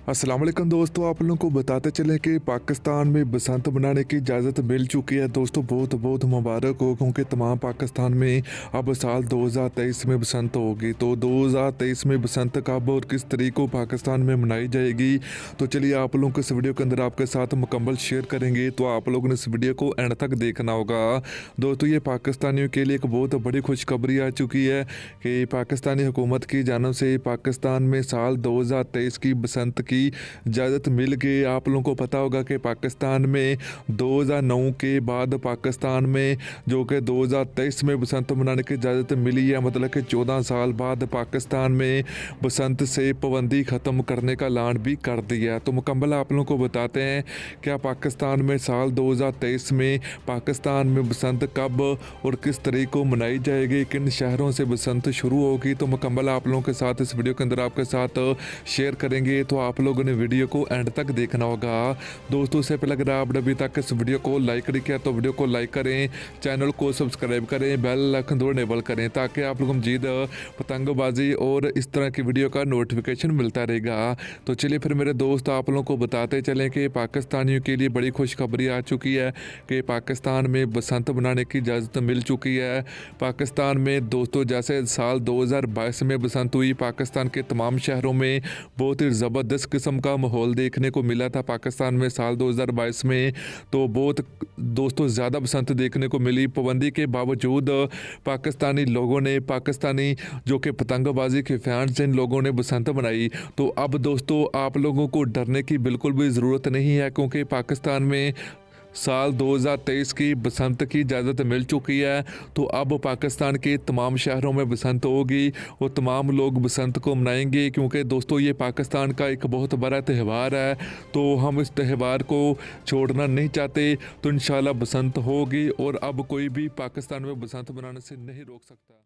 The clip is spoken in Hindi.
अस्सलाम वालेकुम दोस्तों, आप लोगों को बताते चलें कि पाकिस्तान में बसंत मनाने की इजाज़त मिल चुकी है। दोस्तों बहुत बहुत मुबारक हो, क्योंकि तमाम पाकिस्तान में अब साल 2023 में बसंत होगी। तो 2023 में बसंत कब और किस तरीके को पाकिस्तान में मनाई जाएगी, तो चलिए आप लोगों को इस वीडियो के अंदर आपके साथ मुकम्मल शेयर करेंगे। तो आप लोगों ने इस वीडियो को एंड तक देखना होगा। दोस्तों ये पाकिस्तानियों के लिए एक बहुत बड़ी खुशखबरी आ चुकी है कि पाकिस्तानी हुकूमत की जानब से पाकिस्तान में साल 2023 की बसंत की इजाज़त मिल गई। आप लोगों को पता होगा कि पाकिस्तान में 2009 के बाद पाकिस्तान में जो कि 2023 में बसंत मनाने की इजाज़त मिली है, मतलब कि 14 साल बाद पाकिस्तान में बसंत से पाबंदी ख़त्म करने का ऐलान भी कर दिया। तो मुकम्मल आप लोगों को बताते हैं क्या पाकिस्तान में साल 2023 में पाकिस्तान में बसंत कब और किस तरीके को मनाई जाएगी, किन शहरों से बसंत शुरू होगी। तो मुकम्मल आप लोगों के साथ इस वीडियो के अंदर आपके साथ शेयर करेंगे। तो आप लोगों ने वीडियो को एंड तक देखना होगा। दोस्तों से पहले अगर आपने अभी तक इस वीडियो को लाइक नहीं किया तो वीडियो को लाइक करें, चैनल को सब्सक्राइब करें, बेल आइकन दो इनेबल करें, ताकि आप लोगों को मजीद पतंगबाजी और इस तरह की वीडियो का नोटिफिकेशन मिलता रहेगा। तो चलिए फिर मेरे दोस्त आप लोगों को बताते चलें कि पाकिस्तानियों के लिए बड़ी खुशखबरी आ चुकी है कि पाकिस्तान में बसंत मनाने की इजाज़त मिल चुकी है। पाकिस्तान में दोस्तों जैसे साल 2022 में बसंत हुई, पाकिस्तान के तमाम शहरों में बहुत ही ज़बरदस्त किस्म का माहौल देखने को मिला था। पाकिस्तान में साल 2022 में तो बहुत दोस्तों ज़्यादा बसंत देखने को मिली। पाबंदी के बावजूद पाकिस्तानी लोगों ने, पाकिस्तानी जो कि पतंगबाजी के फैंस इन लोगों ने बसंत मनाई। तो अब दोस्तों आप लोगों को डरने की बिल्कुल भी ज़रूरत नहीं है, क्योंकि पाकिस्तान में साल 2023 की बसंत की इजाज़त मिल चुकी है। तो अब पाकिस्तान के तमाम शहरों में बसंत होगी और तमाम लोग बसंत को मनाएंगे, क्योंकि दोस्तों ये पाकिस्तान का एक बहुत बड़ा त्यौहार है। तो हम इस त्यौहार को छोड़ना नहीं चाहते। तो इंशाल्लाह बसंत होगी और अब कोई भी पाकिस्तान में बसंत मनाने से नहीं रोक सकता।